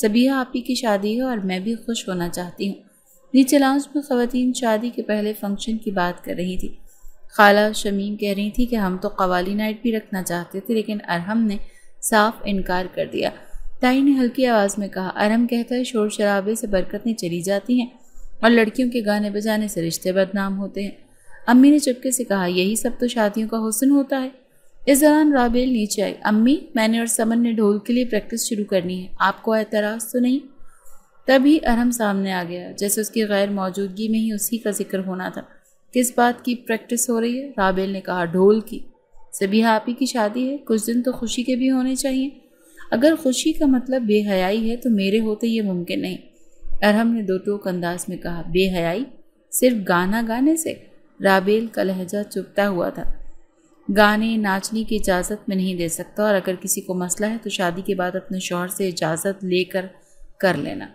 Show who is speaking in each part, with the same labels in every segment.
Speaker 1: سبیہ آپی کی شادی ہے اور میں بھی خوش ہونا چاہتی ہوں۔ نیچے لاؤنج میں خواتین شادی کے پہلے فنکشن کی بات کر رہی تھی۔ خالہ شمیم کہہ رہی تھی کہ ہم تو قوالی نائٹ بھی رکھنا چاہتے تھے، لیکن ارحم نے صاف انکار کر دیا۔ تائی نے ہلکی آواز میں کہا، ارحم کہتا ہے شور شرابے سے برکتیں چلی جاتی ہیں اور لڑکیوں کے گانے بجانے سے رشتے بدنام ہوتے ہیں۔ امی نے چپکے سے کہا، یہی سب تو شادیوں کا حسن ہوتا ہے۔ اس دوران رابیل نیچے آئی۔ امی، میں نے اور سمن نے ڈھول کے لیے پریکٹس شروع کرنی ہے، آپ کو اعتراض تو نہیں؟ تبھی ارحم سامنے آ گیا، جیسے اس کی غیر موجودگی میں ہی اسی کا ذکر ہونا تھا۔ کس بات کی پریکٹس ہو رہی ہے؟ رابیل نے کہا، ڈھول کی۔ سبیہ آپی کی شادی ہے، کچھ دن تو خوشی کے بھی ہونے چاہیے۔ اگر خوشی کا مطلب بے حیائی ہے تو میرے ہوتے یہ ممکن نہیں۔ ارحم نے دو ٹوک انداز میں کہا، بے حیائی؟ صرف گانا گانے سے؟ رابیل کا لہجہ چپتا ہوا تھا۔ گانے ناچنے کی اجازت میں نہیں دے سکتا، اور اگر کسی کو مسئلہ ہے تو شادی کے بعد اپنے شوہر سے اجازت لے کر لینا۔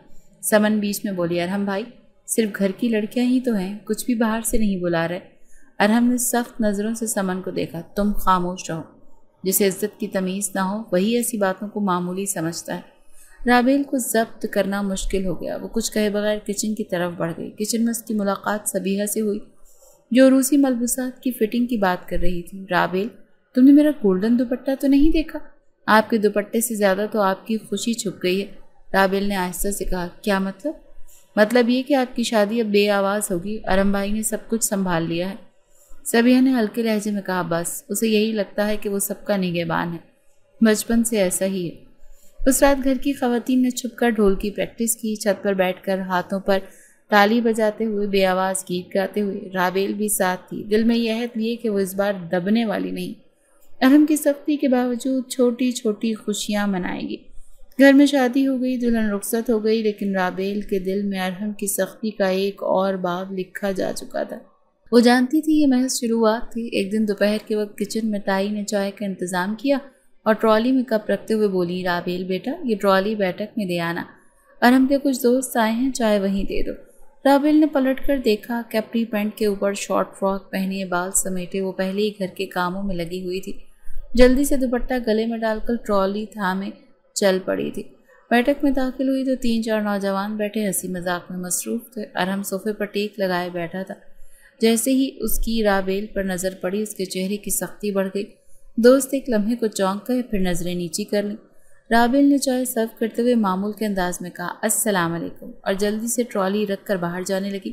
Speaker 1: سمن بیچ میں بولی، ارحم بھائی، صرف گھر کی لڑکیاں ہی تو ہیں، کچھ بھی باہر سے نہیں بلا رہے۔ ارحم نے سخت نظروں سے سمن کو دیکھا۔ تم خاموش رہو۔ جسے عزت کی تمیز نہ ہو وہی ایسی باتوں کو معمولی سمجھتا ہے۔ رابیل کو ضبط کرنا مشکل ہو گیا۔ وہ کچھ کہے بغیر کچن کی طرف بڑھ گئی۔ کچن میں اس کی ملاقات سبیہ سے ہوئی، جو روسی ملبوسات کی فٹنگ کی بات کر رہی تھی۔ رابیل، تم نے میرا گولڈن دوپٹہ تو نہیں دیکھا؟ آپ کے دوپٹے سے زیادہ تو آپ کی خوشی چھپ گئی ہے۔ رابیل نے آہستہ سے کہا، کیا مطلب؟ مطلب یہ کہ آپ کی شادی اب بے آواز ہوگی۔ ارحم بھائی نے سب کچھ سنبھال لیا ہے۔ سبیہ نے ہلکے لہجے میں کہا، بس اسے یہی لگتا ہے کہ وہ سب کا نگہبان ہے۔ بچپن سے ایسا ہی ہے۔ اس رات گھر کی خواتین نے چھپ کر ڈھول کی پریکٹس کی، چھت پر بیٹھ کر ہاتھوں پر تالی بجاتے ہوئے، بے آواز گیت گاتے ہوئے۔ رابیل بھی ساتھ تھی، دل میں یہ عہد لیے کہ وہ اس بار دبنے والی نہیں۔ ارحم کی سختی کے باوجود چھوٹی چھوٹی خوشیاں منائے گی۔ گھر میں شادی ہو گئی، دلہن رخصت ہو گئی، لیکن رابیل کے دل میں ارحم کی سختی کا ایک اور باب لکھا جا چکا تھا۔ وہ جانتی تھی یہ محض شروعات تھی۔ ایک دن دوپہر کے وقت کچن میں تائی نے چائے کا انتظام کیا اور ٹرالی میں کپ رکھتے ہوئے بولی، رابیل بیٹا، یہ ٹرالی بیٹھک میں دے آنا، ارحم کے کچھ دوست آئے ہیں، چائے وہیں دے دو۔ رابیل نے پلٹ کر دیکھا، کیپری پینٹ کے اوپر شارٹ فراک پہنے، بال سمیٹے وہ پہلے ہی گھر کے کاموں میں لگی ہوئی تھی۔ جلدی سے دوپٹہ گلے میں ڈال کر ٹرالی تھامے چل پڑی تھی۔ بیٹھک میں داخل ہوئی تو 3-4 نوجوان بیٹھے ہنسی مذاق میں مصروف تھے۔ ارحم صوفے پر ٹیک لگائے بیٹھا تھا۔ جیسے ہی اس کی رابیل پر نظر پڑی، اس کے چہرے کی سختی بڑھ گئی۔ دوست ایک لمحے کو چونک گئے، پھر نظریں نیچی کر لیں۔ رابیل نے چائے سرو کرتے ہوئے معمول کے انداز میں کہا، السلام علیکم، اور جلدی سے ٹرالی رکھ کر باہر جانے لگی۔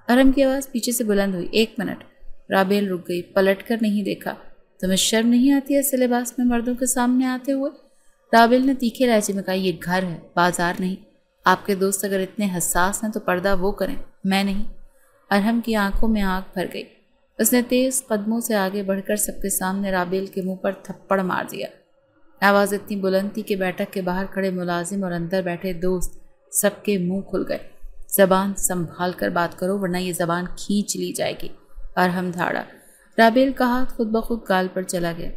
Speaker 1: ارحم کی آواز پیچھے سے بلند ہوئی، 1 منٹ۔ رابیل رک گئی، پلٹ کر نہیں دیکھا۔ تمہیں شرم نہیں آتی ایسے لباس میں مردوں کے سامنے آتے ہوئے؟ رابیل نے تیکھے لہجے میں کہا، یہ گھر ہے، بازار نہیں۔ آپ کے دوست اگر اتنے حساس ہیں تو پردہ وہ کریں، میں نہیں۔ ارحم کی آنکھوں میں آنکھ بھر گئی۔ اس نے تیز قدموں سے آگے بڑھ کر سب کے سامنے رابیل کے منہ پر تھپڑ مار دیا۔ آواز اتنی بلند تھی کہ بیٹھک کے باہر کھڑے ملازم اور اندر بیٹھے دوست سب کے منہ کھل گئے۔ زبان سنبھال کر بات کرو ورنہ یہ زبان کھینچ لی جائے گی۔ ارحم دھاڑا۔ رابیل کا ہاتھ خود بخود گال پر چلا گیا۔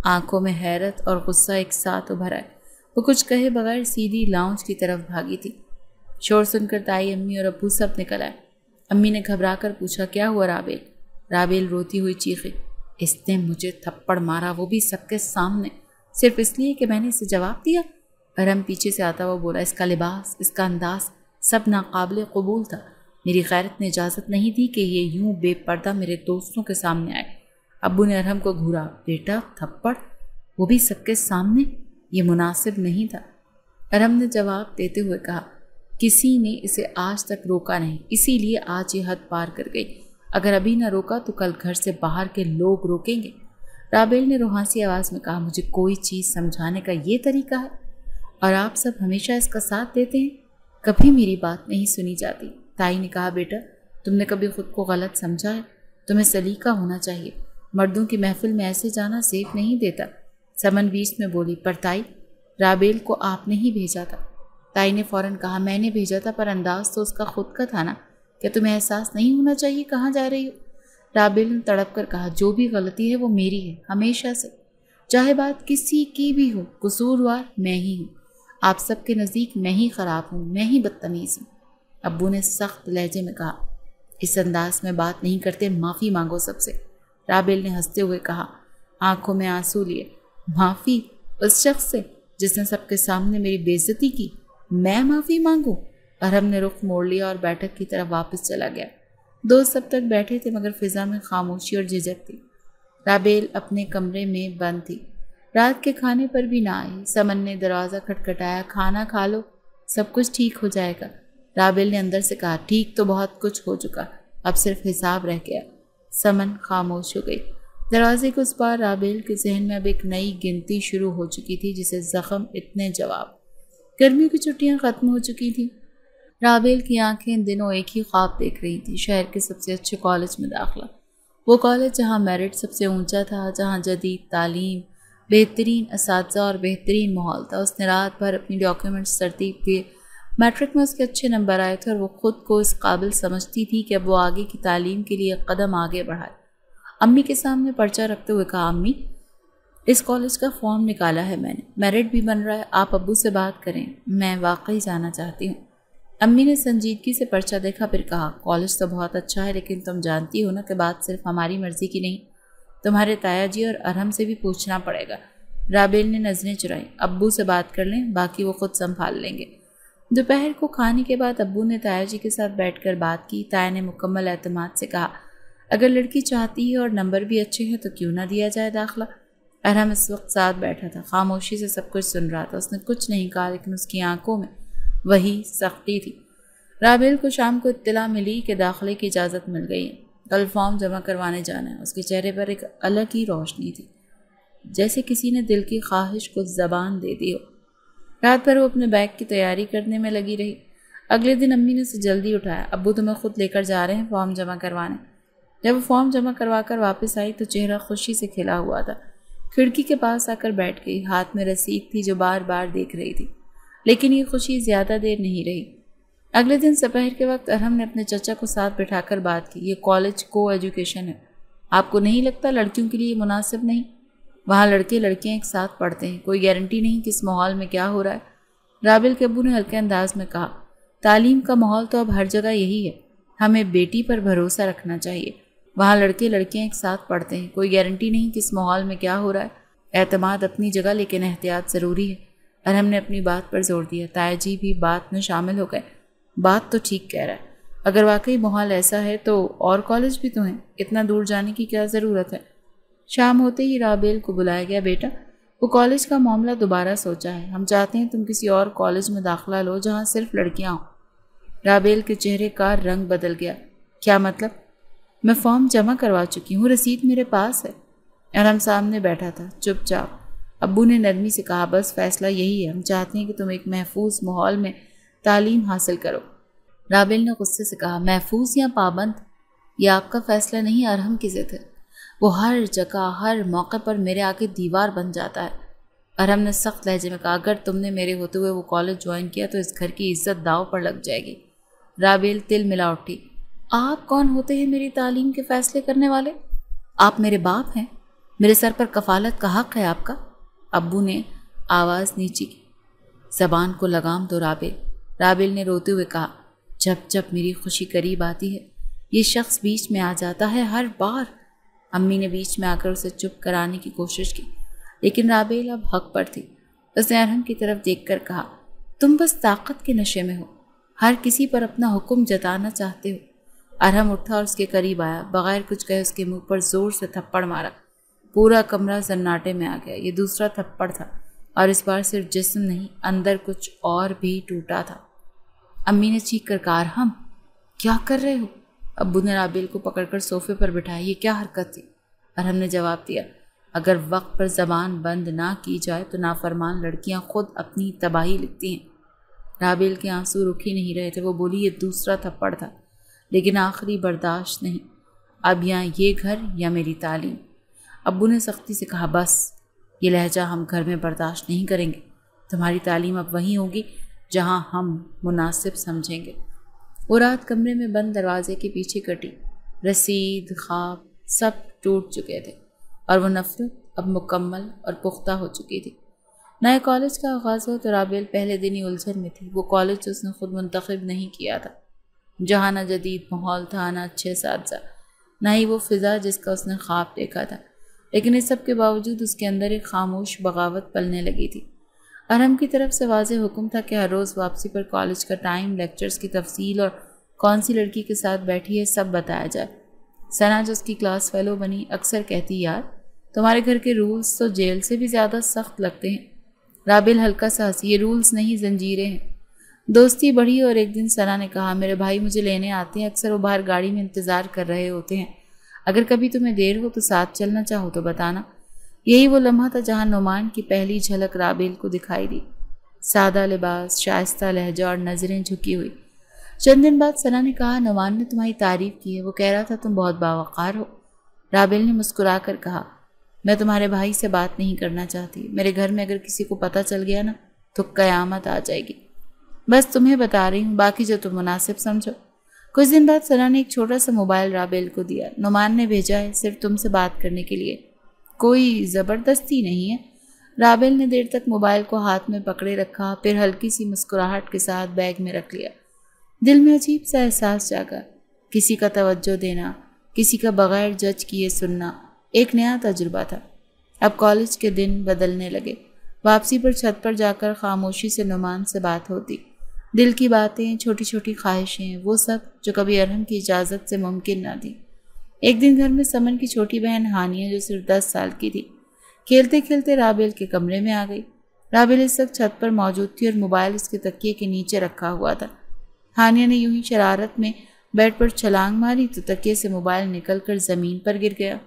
Speaker 1: آنکھوں میں حیرت اور غصہ ایک ساتھ ابھر آئے۔ وہ کچھ کہے بغیر سیدھی لاؤنج کی طرف بھاگی تھی۔ شور سن کر تائی، امی اور ابو سب نکل آئے۔ امی نے گھبرا کر پوچھا، کیا ہوا رابیل؟ رابیل روتی ہوئی چیخی، اس نے مجھے تھپڑ مارا، وہ بھی سب کے سامنے، صرف اس لیے کہ میں نے اسے جواب دیا۔ ارحم پیچھے سے آتا ہوا بولا، اس کا لباس، اس کا انداز سب ناقابل قبول تھا۔ میری غیرت نے اجازت نہیں دی کہ یہ یوں بے پردہ میرے دوستوں کے سامنے آئے۔ ابو نے ارحم کو گھورا، بیٹا تھپڑ، وہ بھی سب کے سامنے، یہ مناسب نہیں تھا۔ ارحم نے جواب دیتے ہوئے کہا، کسی نے اسے آج تک روکا نہیں، اسی لیے آج یہ حد پار کر گئی۔ اگر ابھی نہ روکا تو کل گھر سے باہر کے لوگ روکیں گے۔ رابیل نے روحانسی آواز میں کہا، مجھے کوئی چیز سمجھانے کا یہ طریقہ ہے اور آپ سب ہمیشہ اس کا ساتھ دیتے ہیں؟ کبھی میری بات نہیں سنی جاتی۔ تائی نے کہا، بیٹا تم نے کبھی خود کو غلط سمجھا ہے؟ تمہیں سلیقہ ہونا چاہیے، مردوں کی محفل میں ایسے جانا سیف نہیں دیتا۔ سمن بیچ میں بولی، پر تائی، رابیل کو آپ نے ہی بھیجا تھا۔ تائی نے فوراً کہا، میں نے بھیجا تھا پر انداز تو اس کا خود کا تھا نا، کیا تمہیں احساس نہیں ہونا چاہیے کہاں جا رہی ہو؟ رابیل نے تڑپ کر کہا، جو بھی غلطی ہے وہ میری ہے، ہمیشہ سے، چاہے بات کسی کی بھی ہو، قصوروار میں ہی ہوں۔ آپ سب کے نزدیک میں ہی خراب ہوں، میں ہی بدتمیز ہوں۔ ابو نے سخت لہجے میں کہا، اس انداز میں بات نہیں کرتے، معافی مانگو سب سے۔ رابیل نے ہنستے ہوئے کہا، آنکھوں میں آنسو لیے، معافی اس شخص سے جس نے سب کے سامنے میری بے عزتی کی؟ میں معافی مانگوں؟ ارہم نے رخ موڑ لیا اور بیٹھک کی طرف واپس چلا گیا۔ دوست سب تک بیٹھے تھے مگر فضا میں خاموشی اور جھجک تھی۔ رابیل اپنے کمرے میں بند تھی۔ رات کے کھانے پر بھی نہ آئی۔ سمن نے دروازہ کھٹکھٹایا۔ کھانا کھا لو، سب کچھ ٹھیک ہو جائے گا۔ رابیل نے اندر سے کہا، ٹھیک تو بہت کچھ ہو چکا، اب صرف حساب رہ گیا۔ سمن خاموش ہو گئی۔ دروازے کے اس پار رابیل کے ذہن میں اب ایک نئی گنتی شروع ہو چکی تھی، جسے زخم اتنے جواب۔ گرمیوں کی چھٹیاں ختم ہو چکی تھیں۔ رابیل کی آنکھیں ان دنوں ایک ہی خواب دیکھ رہی تھی، شہر کے سب سے اچھے کالج میں داخلہ۔ وہ کالج جہاں میرٹ سب سے اونچا تھا، جہاں جدید تعلیم، بہترین اساتذہ اور بہترین ماحول تھا۔ اس نے رات بھر اپنی ڈاکیومنٹس ترتیب دیے۔ میٹرک میں اس کے اچھے نمبر آئے تھے اور وہ خود کو اس قابل سمجھتی تھی کہ اب وہ آگے کی تعلیم کے لیے ایک قدم آگے بڑھائے۔ امی کے سامنے پرچہ رکھتے ہوئے کہا، امی اس کالج کا فارم نکالا ہے میں نے، میرٹ بھی بن رہا ہے، آپ ابو سے بات کریں، میں واقعی جانا چاہتی ہوں۔ امی نے سنجیدگی سے پرچہ دیکھا، پھر کہا، کالج تو بہت اچھا ہے لیکن تم جانتی ہو نا کہ بات صرف ہماری مرضی کی نہیں، تمہارے تایا جی اور ارہم سے بھی پوچھنا پڑے گا۔ رابیل نے نظریں چرائیں، ابو سے بات کر لیں، باقی وہ خود سنبھال لیں گے۔ دوپہر کو کھانے کے بعد ابو نے تایا جی کے ساتھ بیٹھ کر بات کی۔ تایا نے مکمل اعتماد سے کہا، اگر لڑکی چاہتی ہے اور نمبر بھی اچھے ہیں تو کیوں نہ دیا جائے داخلہ۔ ارہم اس وقت ساتھ بیٹھا تھا، خاموشی سے سب کچھ سن رہا تھا۔ اس نے کچھ نہیں کہا لیکن اس کی آنکھوں میں وہی سختی تھی۔ رابیل کو شام کو اطلاع ملی کہ داخلے کی اجازت مل گئی ہے، کل فارم جمع کروانے جانا ہے۔ اس کے چہرے پر ایک الگ ہی روشنی تھی، جیسے کسی نے دل کی خواہش کو زبان دے دی ہو۔ رات بھر وہ اپنے بیگ کی تیاری کرنے میں لگی رہی۔ اگلے دن امی نے اسے جلدی اٹھایا، ابو تمہیں خود لے کر جا رہے ہیں فارم جمع کروانے۔ جب وہ فارم جمع کروا کر واپس آئی تو چہرہ خوشی سے کھلا ہوا تھا۔ کھڑکی کے پاس آ کر بیٹھ گئی، ہاتھ میں رسید تھی جو بار بار دیکھ رہی تھی، لیکن یہ خوشی زیادہ دیر نہیں رہی۔ اگلے دن دوپہر کے وقت ارہم نے اپنے چچا کو ساتھ بٹھا کر بات کی، یہ کالج کو ایجوکیشن ہے، آپ کو نہیں لگتا لڑکیوں کے لیے مناسب نہیں؟ وہاں لڑکے لڑکیاں ایک ساتھ پڑھتے ہیں، کوئی گارنٹی نہیں کہ اس ماحول میں کیا ہو رہا ہے۔ رابیل کے ابو نے ہلکے انداز میں کہا، تعلیم کا ماحول تو اب ہر جگہ یہی ہے، ہمیں بیٹی پر بھروسہ رکھنا چاہیے۔ وہاں لڑکے لڑکیاں ایک ساتھ پڑھتے ہیں، کوئی گارنٹی نہیں کہ اس ماحول میں کیا ہو رہا ہے۔ اعتماد اپنی جگہ لیکن احتیاط ضروری ہے۔ ارہم نے اپنی بات پر زور دیا۔ تایا جی بھی بات میں شامل ہو گئے، بات تو ٹھیک کہہ رہا ہے، اگر واقعی ماحول ایسا ہے تو اور کالج بھی تو ہیں، اتنا دور جانے کی کیا ضرورت ہے۔ شام ہوتے ہی رابیل کو بلایا گیا، بیٹا وہ کالج کا معاملہ دوبارہ سوچا ہے، ہم چاہتے ہیں تم کسی اور کالج میں داخلہ لو جہاں صرف لڑکیاں ہوں۔ رابیل کے چہرے کا رنگ بدل گیا، کیا مطلب؟ میں فارم جمع کروا چکی ہوں، رسید میرے پاس ہے۔ ارہم سامنے بیٹھا تھا، چپ چاپ۔ ابو نے نرمی سے کہا، بس فیصلہ یہی ہے، ہم چاہتے ہیں کہ تم ایک محفوظ ماحول میں تعلیم حاصل کرو۔ رابیل نے غصے سے کہا، محفوظ یا پابند؟ یہ آپ کا فیصلہ نہیں، ارہم کی ضد ہے، وہ ہر جگہ ہر موقع پر میرے آگے دیوار بن جاتا ہے۔ ارہم نے سخت لہجے میں کہا، اگر تم نے میرے ہوتے ہوئے وہ کالج جوائن کیا تو اس گھر کی عزت داؤ پر لگ جائے گی۔ رابیل تل ملا اٹھی، آپ کون ہوتے ہیں میری تعلیم کے فیصلے کرنے والے؟ آپ میرے باپ ہیں، میرے سر پر کفالت کا حق ہے آپ کا۔ ابو نے آواز نیچی کی، زبان کو لگام دو رابیل۔ رابیل نے روتے ہوئے کہا، جب جب میری خوشی قریب آتی ہے یہ شخص بیچ میں آ جاتا ہے ہر بار۔ امی نے بیچ میں آ کر اسے چپ کرانے کی کوشش کی لیکن رابیل اب حق پر تھی۔ اس نے ارہم کی طرف دیکھ کر کہا، تم بس طاقت کے نشے میں ہو، ہر کسی پر اپنا حکم جتانا چاہتے ہو۔ ارہم اٹھا اور اس کے قریب آیا، بغیر کچھ کہے اس کے منہ پر زور سے تھپڑ مارا۔ پورا کمرہ سناٹے میں آ گیا۔ یہ دوسرا تھپڑ تھا اور اس بار صرف جسم نہیں، اندر کچھ اور بھی ٹوٹا تھا۔ امی نے چیخ کر کہا، ارہم کیا کر رہے ہو؟ ابو نے رابیل کو پکڑ کر صوفے پر بٹھایا، یہ کیا حرکت تھی؟ ارہم نے جواب دیا، اگر وقت پر زبان بند نہ کی جائے تو نافرمان لڑکیاں خود اپنی تباہی لکھتی ہیں۔ رابیل کے آنسو رک ہی نہیں رہے تھے۔ وہ بولی، یہ دوسرا تھپڑ تھا لیکن آخری برداشت نہیں، اب یہاں یہ گھر یا میری تعلیم۔ ابو نے سختی سے کہا، بس یہ لہجہ ہم گھر میں برداشت نہیں کریں گے، تمہاری تعلیم اب وہیں ہوگی جہاں ہم مناسب سمجھیں گے۔ وہ رات کمرے میں بند دروازے کے پیچھے کٹی، رسید خواب سب ٹوٹ چکے تھے اور وہ نفرت اب مکمل اور پختہ ہو چکی تھی۔ نئے کالج کا آغاز ہو تو رابیل پہلے دن ہی الجھن میں تھی۔ وہ کالج جو اس نے خود منتخب نہیں کیا تھا، جہاں نہ جدید ماحول تھا نہ اچھے اساتذہ، نہ ہی وہ فضا جس کا اس نے خواب دیکھا تھا، لیکن اس سب کے باوجود اس کے اندر ایک خاموش بغاوت پلنے لگی تھی۔ ارحم کی طرف سے واضح حکم تھا کہ ہر روز واپسی پر کالج کا ٹائم، لیکچرز کی تفصیل اور کون سی لڑکی کے ساتھ بیٹھی ہے سب بتایا جائے۔ ثنا جو اس کی کلاس فیلو بنی اکثر کہتی یار تمہارے گھر کے رولز تو جیل سے بھی زیادہ سخت لگتے ہیں۔ رابل ہلکا سا ہنسی، یہ رولز نہیں زنجیریں ہیں۔ دوستی بڑھی اور ایک دن ثنا نے کہا میرے بھائی مجھے لینے آتے ہیں، اکثر وہ باہر گاڑی میں انتظار کر رہے ہوتے ہیں، اگر کبھی تمہیں دیر ہو تو ساتھ چلنا چاہو تو بتانا۔ یہی وہ لمحہ تھا جہاں نعمان کی پہلی جھلک رابل کو دکھائی دی، سادہ لباس، شائستہ لہجہ اور نظریں جھکی ہوئی۔ چند دن بعد ثنا نے کہا نعمان نے تمہاری تعریف کی ہے، وہ کہہ رہا تھا تم بہت باوقار ہو۔ رابل نے مسکرا کر کہا میں تمہارے بھائی سے بات نہیں کرنا چاہتی، میرے گھر میں اگر کسی کو پتہ چل گیا نا تو قیامت آ جائے گی، بس تمہیں بتا رہی ہوں، باقی جو تم مناسب سمجھو۔ کچھ دن بعد ثنا نے ایک چھوٹا سا موبائل رابل کو دیا، نعمان نے بھیجا ہے صرف تم سے بات کرنے کے لیے، کوئی زبردستی نہیں ہے۔ رابل نے دیر تک موبائل کو ہاتھ میں پکڑے رکھا، پھر ہلکی سی مسکراہٹ کے ساتھ بیگ میں رکھ لیا۔ دل میں عجیب سا احساس جاگا، کسی کا توجہ دینا، کسی کا بغیر جج کیے سننا، ایک نیا تجربہ تھا۔ اب کالج کے دن بدلنے لگے، واپسی پر چھت پر جا کر خاموشی سے نعمان سے بات ہوتی، دل کی باتیں، چھوٹی چھوٹی خواہشیں، وہ سب جو کبھی ارحم کی اجازت سے ممکن نہ تھی۔ ایک دن گھر میں سمن کی چھوٹی بہن ہانیہ جو صرف 10 سال کی تھی، کھیلتے کھیلتے رابل کے کمرے میں آ گئی۔ رابل اس وقت چھت پر موجود تھی اور موبائل اس کے تکیے کے نیچے رکھا ہوا تھا۔ ہانیہ نے یوں ہی شرارت میں بیڈ پر چھلانگ ماری تو تکیے سے موبائل نکل کر زمین پر گر گیا۔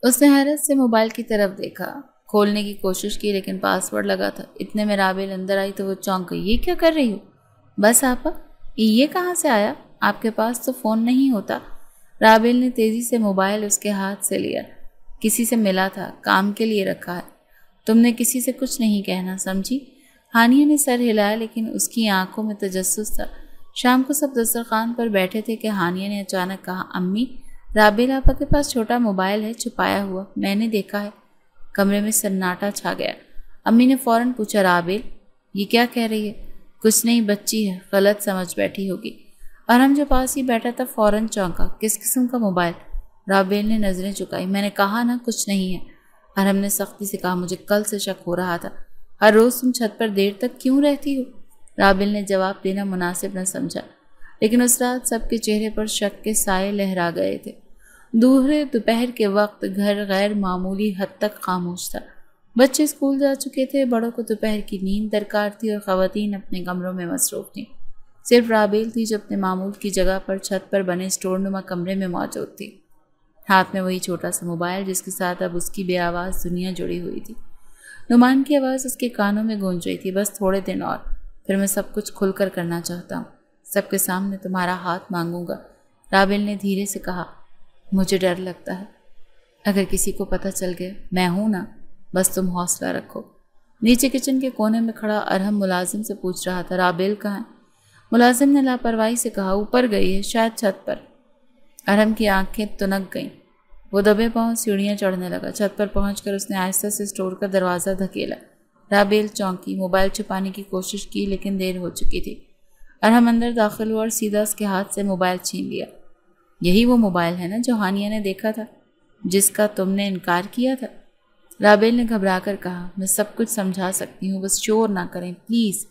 Speaker 1: اس نے حیرت سے موبائل کی طرف دیکھا، کھولنے کی کوشش کی لیکن پاس ورڈ لگا تھا۔ اتنے میں رابل اندر آئی تو وہ چونک گئی، یہ کیا کر رہی ہو؟ بس آپا، یہ کہاں سے آیا؟ آپ کے پاس تو فون نہیں ہوتا۔ رابل نے تیزی سے موبائل اس کے ہاتھ سے لیا، کسی سے ملا تھا، کام کے لیے رکھا ہے، تم نے کسی سے کچھ نہیں کہنا، سمجھی؟ ہانیہ نے سر ہلایا لیکن اس کی آنکھوں میں تجسس تھا۔ شام کو سب دسترخوان پر بیٹھے تھے کہ ہانیہ نے اچانک کہا امی رابل آپا کے پاس چھوٹا موبائل ہے چھپایا ہوا، میں نے دیکھا ہے۔ کمرے میں سناٹا چھا گیا۔ امی نے فوراً پوچھا رابل یہ کیا کہہ رہی ہے؟ کچھ نہیں، بچی ہے، غلط سمجھ بیٹھی ہوگی۔ اور ہم جو پاس ہی بیٹھا تھا فوراً چونکا، کس قسم کا موبائل؟ رابل نے نظریں چکائی، میں نے کہا نا کچھ نہیں ہے۔ اور ہم نے سختی سے کہا مجھے کل سے شک ہو رہا تھا، ہر روز تم چھت پر دیر تک کیوں رہتی ہو؟ رابل نے جواب دینا مناسب نہ سمجھا، لیکن اس رات سب کے چہرے پر شک کے سائے لہرا گئے تھے۔ دوپہر کے وقت گھر غیر معمولی حد تک خاموش تھا۔ بچے اسکول جا چکے تھے، بڑوں کو دوپہر کی نیند درکار تھی اور خواتین اپنے کمروں میں مصروف تھیں۔ صرف رابل تھی جو اپنے معمول کی جگہ پر چھت پر بنے اسٹور نما کمرے میں موجود تھی، ہاتھ میں وہی چھوٹا سا موبائل جس کے ساتھ اب اس کی بے آواز دنیا جڑی ہوئی تھی۔ نعمان کی آواز اس کے کانوں میں گونج رہی تھی، بس تھوڑے دن اور پھر میں سب کچھ کھل کر کرنا چاہتا ہوں، سب کے سامنے تمہارا ہاتھ مانگوں گا۔ رابل نے دھیرے سے کہا مجھے ڈر لگتا ہے، اگر کسی کو پتہ چل گیا، میں ہوں نا، بس تم حوصلہ رکھو۔ نیچے کچن کے کونے میں کھڑا ارحم ملازم سے پوچھ رہا تھا رابل کہاں ہے؟ ملازم نے لاپرواہی سے کہا اوپر گئی ہے، شاید چھت پر۔ ارحم کی آنکھیں تنک گئیں، وہ دبے پاؤں سیڑھیاں چڑھنے لگا۔ چھت پر پہنچ کر اس نے آہستہ سے اسٹور کا دروازہ دھکیلا۔ رابل چونکی، موبائل چھپانے کی کوشش کی لیکن دیر ہو چکی تھی۔ ارحم اندر داخل ہوا اور سیدھا اس کے ہاتھ سے موبائل چھین لیا۔ یہی وہ موبائل ہے نا جو ہانیہ نے دیکھا تھا، جس کا تم نے انکار کیا تھا؟ رابل نے گھبرا کر کہا میں سب کچھ سمجھا سکتی ہوں، بس شور نہ کریں پلیز۔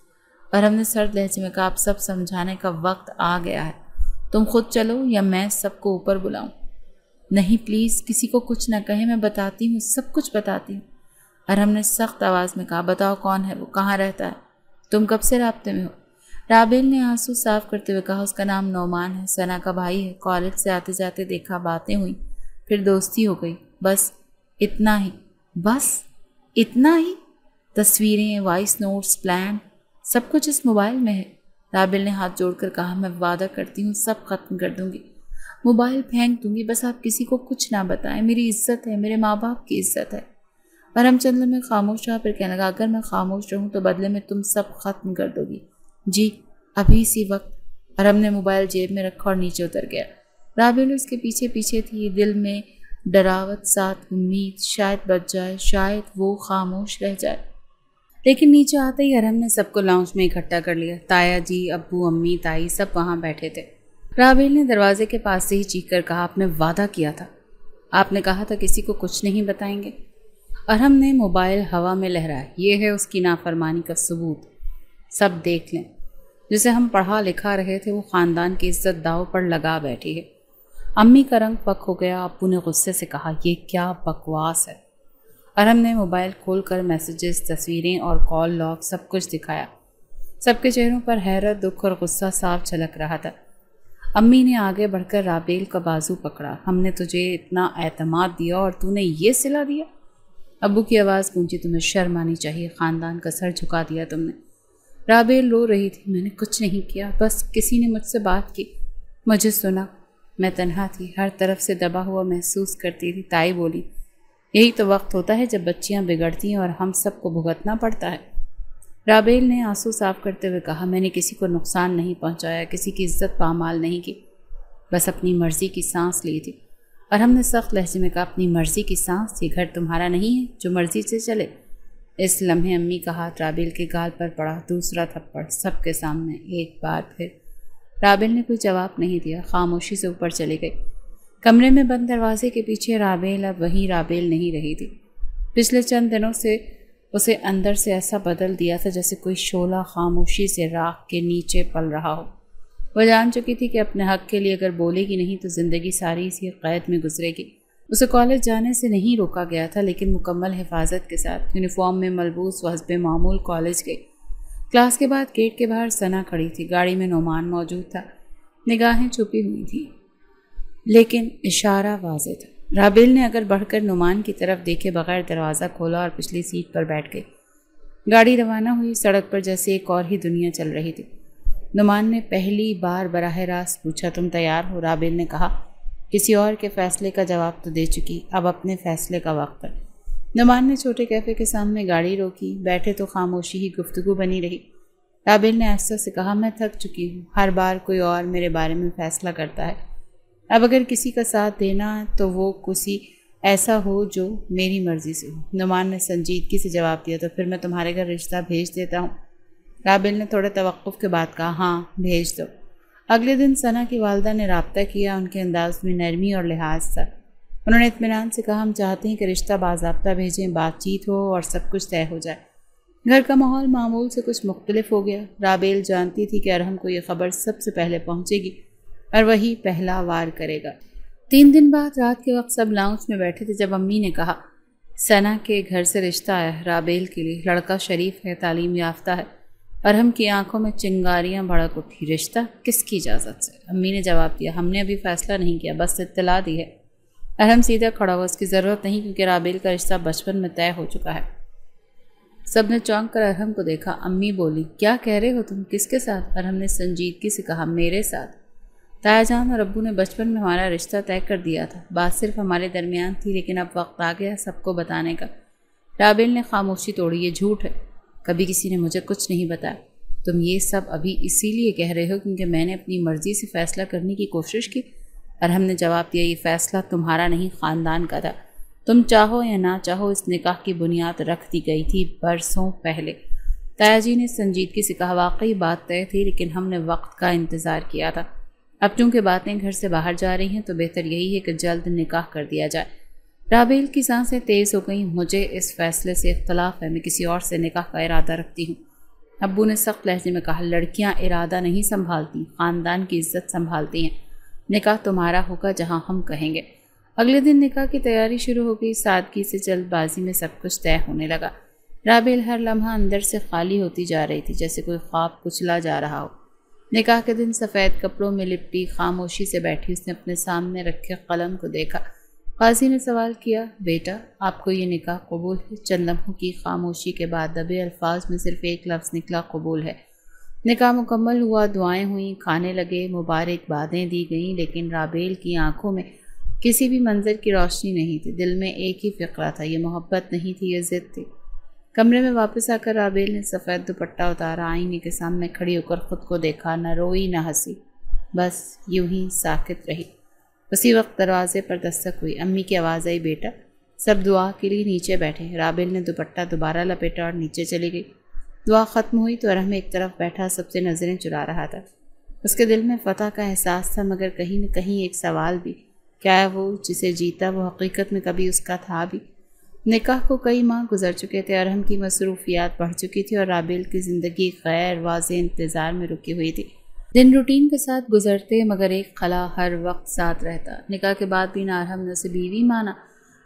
Speaker 1: ارحم نے سرد لہجے میں کہا اب سب سمجھانے کا وقت آ گیا ہے، تم خود چلو یا میں سب کو اوپر بلاؤں؟ نہیں پلیز، کسی کو کچھ نہ کہیں، میں بتاتی ہوں، سب کچھ بتاتی ہوں۔ ارحم نے سخت آواز میں کہا بتاؤ کون ہے وہ، کہاں رہتا ہے، تم کب سے رابطے میں ہو؟ رابل نے آنسو صاف کرتے ہوئے کہا اس کا نام نعمان ہے، ثنا کا بھائی ہے، کالج سے آتے جاتے دیکھا، باتیں ہوئیں، پھر دوستی ہو گئی، بس اتنا ہی۔ بس اتنا ہی؟ تصویریں، وائس نوٹس، پلان، سب کچھ اس موبائل میں ہے؟ رابل نے ہاتھ جوڑ کر کہا میں وعدہ کرتی ہوں سب ختم کر دوں گی، موبائل پھینک دوں گی، بس آپ کسی کو کچھ نہ بتائیں، میری عزت ہے، میرے ماں باپ کی عزت ہے۔ اور ہم چند لمحے خاموش رہا، پھر کہنے لگا اگر میں خاموش رہوں تو بدلے میں تم سب ختم کر دو گی؟ جی ابھی اسی وقت۔ اور ہم نے موبائل جیب میں رکھا اور نیچے اتر گیا۔ رابل اس کے پیچھے پیچھے تھی، دل میں ڈراوت ساتھ امید، شاید بچ جائے، شاید وہ خاموش رہ جائے۔ لیکن نیچے آتے ہی ارحم نے سب کو لاؤنج میں اکٹھا کر لیا، تایا جی، ابو، امی، تائی سب وہاں بیٹھے تھے۔ رابل نے دروازے کے پاس سے ہی چیخ کر کہا آپ نے وعدہ کیا تھا، آپ نے کہا تھا کسی کو کچھ نہیں بتائیں گے۔ ارحم نے موبائل ہوا میں لہرایا۔ یہ ہے اس کی نافرمانی کا ثبوت، سب دیکھ لیں۔ جسے ہم پڑھا لکھا رہے تھے وہ خاندان کی عزت داؤ پر لگا بیٹھی ہے۔ امی کا رنگ پک ہو گیا۔ ابو نے غصے سے کہا، یہ کیا بکواس ہے؟ ارحم نے موبائل کھول کر میسیجز، تصویریں اور کال لاگ سب کچھ دکھایا۔ سب کے چہروں پر حیرت، دکھ اور غصہ صاف جھلک رہا تھا۔ امی نے آگے بڑھ کر رابیل کا بازو پکڑا۔ ہم نے تجھے اتنا اعتماد دیا اور تو نے یہ صلہ دیا؟ ابو کی آواز گونجی، تمہیں شرم آنی چاہیے، خاندان کا سر جھکا دیا تم نے۔ رابیل رو رہی تھی، میں نے کچھ نہیں کیا، بس کسی نے مجھ سے بات کی، مجھے سنا، میں تنہا تھی، ہر طرف سے دبا ہوا محسوس کرتی تھی۔ تائی بولی، یہی تو وقت ہوتا ہے جب بچیاں بگڑتی ہیں اور ہم سب کو بھگتنا پڑتا ہے۔ رابیل نے آنسو صاف کرتے ہوئے کہا، میں نے کسی کو نقصان نہیں پہنچایا، کسی کی عزت پامال نہیں کی، بس اپنی مرضی کی سانس لی تھی۔ اور ہم نے سخت لہجے میں کہا، اپنی مرضی کی سانس؟ یہ گھر تمہارا نہیں ہے جو مرضی سے چلے؟ اس لمحے امی کا ہاتھ رابیل کے گال پر پڑا، دوسرا تھپڑ سب کے سامنے، ایک بار پھر۔ رابیل نے کوئی جواب نہیں دیا، خاموشی سے اوپر چلی گئی۔ کمرے میں بند دروازے کے پیچھے رابیل اب وہی رابیل نہیں رہی تھی۔ پچھلے چند دنوں سے اسے اندر سے ایسا بدل دیا تھا جیسے کوئی شعلہ خاموشی سے راکھ کے نیچے پل رہا ہو۔ وہ جان چکی تھی کہ اپنے حق کے لیے اگر بولے گی نہیں تو زندگی ساری اسی قید میں گزرے گی۔ اسے کالج جانے سے نہیں روکا گیا تھا، لیکن مکمل حفاظت کے ساتھ یونیفارم میں ملبوس وہ حسب معمول کالج گئی۔ کلاس کے بعد گیٹ کے باہر ثنا کھڑی تھی، گاڑی میں نعمان موجود تھا، نگاہیں چھپی ہوئی تھیں لیکن اشارہ واضح تھا۔ رابیل نے اگر بڑھ کر نعمان کی طرف دیکھے بغیر دروازہ کھولا اور پچھلی سیٹ پر بیٹھ گئی۔ گاڑی روانہ ہوئی، سڑک پر جیسے ایک اور ہی دنیا چل رہی تھی۔ نعمان نے پہلی بار براہ راست پوچھا، تم تیار ہو؟ رابیل نے کہا، کسی اور کے فیصلے کا جواب تو دے چکی، اب اپنے فیصلے کا وقت ہے۔ نعمان نے چھوٹے کیفے کے سامنے گاڑی روکی، بیٹھے تو خاموشی ہی گفتگو بنی رہی۔ رابیل نے آہستہ سے کہا، میں تھک چکی ہوں، ہر بار کوئی اور میرے بارے میں فیصلہ کرتا ہے، اب اگر کسی کا ساتھ دینا ہے تو وہ کسی ایسا ہو جو میری مرضی سے ہو۔ نعمان نے سنجیدگی سے جواب دیا، تو پھر میں تمہارے گھر رشتہ بھیج دیتا ہوں۔ رابیل نے تھوڑے توقف کے بعد کہا، ہاں بھیج دو۔ اگلے دن ثنا کی والدہ نے رابطہ کیا، ان کے انداز میں نرمی اور لحاظ تھا۔ انہوں نے اطمینان سے کہا، ہم چاہتے ہیں کہ رشتہ باضابطہ بھیجیں، بات چیت ہو اور سب کچھ طے ہو جائے۔ گھر کا ماحول معمول سے کچھ مختلف ہو گیا۔ رابیل جانتی تھی کہ ارحم کو یہ خبر سب سے پہلے پہنچے گی اور وہی پہلا وار کرے گا۔ 3 دن بعد رات کے وقت سب لاؤنج میں بیٹھے تھے جب امی نے کہا، ثنا کے گھر سے رشتہ آیا ہے رابیل کے لیے، لڑکا شریف ہے، تعلیم یافتہ ہے۔ ارحم کی آنکھوں میں چنگاریاں بھڑک اٹھی، رشتہ کس کی اجازت سے؟ امی نے جواب دیا، ہم نے ابھی فیصلہ نہیں کیا، بس اطلاع دی ہے۔ ارحم سیدھا کھڑا ہوا، اس کی ضرورت نہیں کیونکہ رابیل کا رشتہ بچپن میں طے ہو چکا ہے۔ سب نے چونک کر ارحم کو دیکھا۔ امی بولی، کیا کہہ رہے ہو تم؟ کس کے ساتھ؟ ارحم نے سنجیدگی سے کہا، میرے ساتھ۔ تایا جان اور ابو نے بچپن میں ہمارا رشتہ طے کر دیا تھا، بات صرف ہمارے درمیان تھی، لیکن اب وقت آ گیا سب کو بتانے کا۔ رابیل نے خاموشی توڑی، یہ جھوٹ ہے، کبھی کسی نے مجھے کچھ نہیں بتایا۔ تم یہ سب ابھی اسی لیے کہہ رہے ہو کیونکہ میں نے اپنی مرضی سے فیصلہ کرنے کی کوشش کی؟ ارحم نے جواب دیا، یہ فیصلہ تمہارا نہیں، خاندان کا تھا۔ تم چاہو یا نہ چاہو اس نکاح کی بنیاد رکھ دی گئی تھی برسوں پہلے۔ تایا جی نے سنجیدگی سے کہا، واقعی بات طے تھی، لیکن ہم نے وقت کا انتظار کیا تھا۔ اب چونکہ باتیں گھر سے باہر جا رہی ہیں تو بہتر یہی ہے کہ جلد نکاح کر دیا جائے۔ رابیل کی سانسیں تیز ہو گئیں، مجھے اس فیصلے سے اختلاف ہے، میں کسی اور سے نکاح کا ارادہ رکھتی ہوں۔ ابو نے سخت لہجے میں کہا، لڑکیاں ارادہ نہیں سنبھالتی، خاندان کی عزت سنبھالتی ہیں، نکاح تمہارا ہوگا جہاں ہم کہیں گے۔ اگلے دن نکاح کی تیاری شروع ہو گئی، سادگی سے جلد بازی میں سب کچھ طے ہونے لگا۔ رابیل ہر لمحہ اندر سے خالی ہوتی جا رہی تھی، جیسے کوئی خواب کچلا جا رہا ہو۔ نکاح کے دن سفید کپڑوں میں لپٹی خاموشی سے بیٹھی اس نے اپنے سامنے رکھے قلم کو دیکھا۔ قاضی نے سوال کیا، بیٹا آپ کو یہ نکاح قبول ہے؟ چند لمحوں کی خاموشی کے بعد دبے الفاظ میں صرف ایک لفظ نکلا، قبول ہے۔ نکاح مکمل ہوا، دعائیں ہوئیں، کھانے لگے، مبارکبادیں دی گئیں، لیکن رابیل کی آنکھوں میں کسی بھی منظر کی روشنی نہیں تھی، دل میں ایک ہی فقرہ تھا، یہ محبت نہیں تھی، یہ ضد تھی۔ کمرے میں واپس آ کر رابیل نے سفید دوپٹہ اتارا، آئینے کے سامنے کھڑی ہو کر خود کو دیکھا، نہ روئی نہ ہنسی، بس یوں ہی ساکت رہی۔ اسی وقت دروازے پر دستک ہوئی، امی کی آواز آئی، بیٹا۔ سب دعا کے لیے نیچے بیٹھے۔ رابیل نے دوپٹہ دوبارہ لپیٹا اور نیچے چلی گئی۔ دعا ختم ہوئی تو ارحم ایک طرف بیٹھا سب سے نظریں چرا رہا تھا۔ اس کے دل میں فتح کا احساس تھا، مگر کہیں نہ کہیں ایک سوال بھی، کیا وہ جسے جیتا وہ حقیقت میں کبھی اس کا تھا بھی؟ نکاح کو کئی ماہ گزر چکے تھے، ارحم کی مصروفیات بڑھ چکی تھی اور رابیل کی زندگی غیر واضح انتظار میں رکی ہوئی تھی۔ دن روٹین کے ساتھ گزرتے مگر ایک خلا ہر وقت ساتھ رہتا۔ نکاح کے بعد بھی نہ ارحم نے اسے بیوی مانا